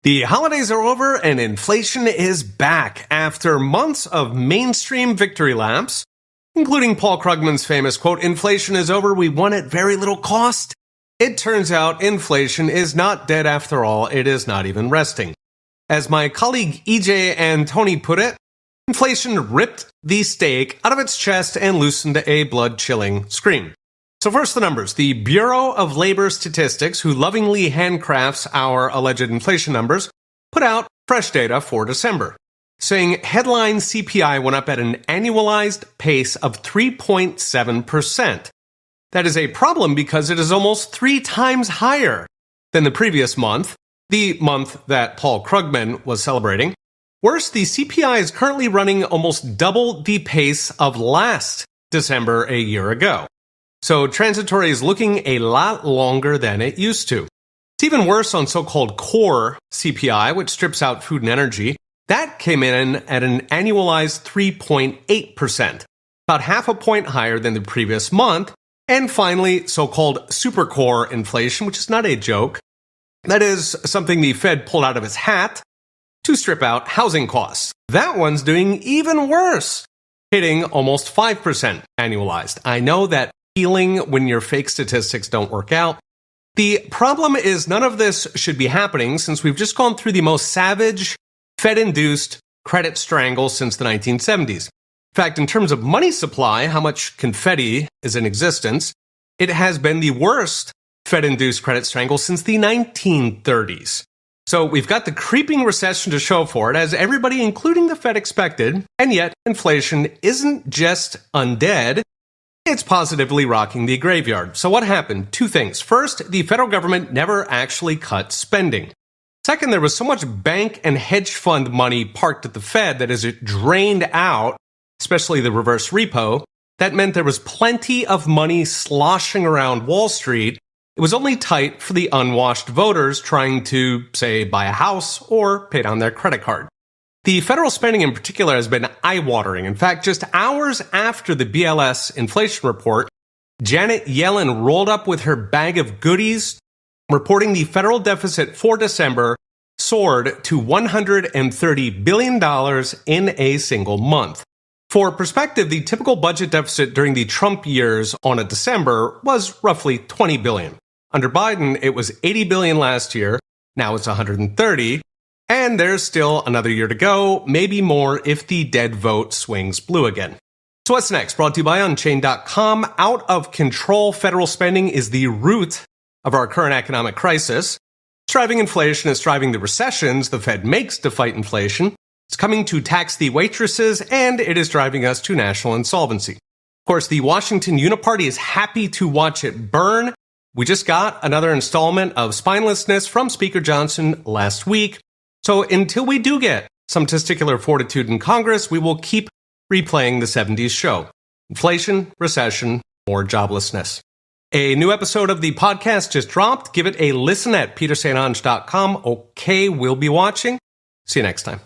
The holidays are over and inflation is back after months of mainstream victory laps, including Paul Krugman's famous quote, "Inflation is over, we won at very little cost." It turns out inflation is not dead after all, it is not even resting. As my colleague EJ and Tony put it, inflation ripped the steak out of its chest and loosened a blood-chilling scream. So first the numbers. The Bureau of Labor Statistics, who lovingly handcrafts our alleged inflation numbers, put out fresh data for December, saying headline CPI went up at an annualized pace of 3.7%. That is a problem because it is almost 3 times higher than the previous month, the month that Paul Krugman was celebrating. Worse, the CPI is currently running almost double the pace of last December a year ago. So transitory is looking a lot longer than it used to. It's even worse on so-called core CPI, which strips out food and energy. That came in at an annualized 3.8%, about half a point higher than the previous month. And finally, so-called supercore inflation, which is not a joke. That is something the Fed pulled out of its hat to strip out housing costs. That one's doing even worse, hitting almost 5% annualized. I know that feeling when your fake statistics don't work out. The problem is none of this should be happening since we've just gone through the most savage Fed-induced credit strangle since the 1970s. In fact, in terms of money supply, how much confetti is in existence, it has been the worst Fed-induced credit strangle since the 1930s. So we've got the creeping recession to show for it, as everybody, including the Fed, expected, and yet inflation isn't just undead. It's positively rocking the graveyard. So what happened? 2 things. First, the federal government never actually cut spending. Second, there was so much bank and hedge fund money parked at the Fed that as it drained out, especially the reverse repo, that meant there was plenty of money sloshing around Wall Street. It was only tight for the unwashed voters trying to, say, buy a house or pay down their credit card. The federal spending in particular has been eye-watering. In fact, just hours after the BLS inflation report, Janet Yellen rolled up with her bag of goodies, reporting the federal deficit for December soared to $130 billion in a single month. For perspective, the typical budget deficit during the Trump years on a December was roughly $20 billion. Under Biden, it was $80 billion last year. Now it's $130. And there's still another year to go, maybe more if the dead vote swings blue again. So what's next? Brought to you by Unchained.com. Out of control federal spending is the root of our current economic crisis. It's driving inflation, it's driving the recessions the Fed makes to fight inflation. It's coming to tax the waitresses, and it is driving us to national insolvency. Of course, the Washington Uniparty is happy to watch it burn. We just got another installment of spinelessness from Speaker Johnson last week. So until we do get some testicular fortitude in Congress, we will keep replaying the 70s show. Inflation, recession, more joblessness. A new episode of the podcast just dropped. Give it a listen at peterstonge.com. Okay, we'll be watching. See you next time.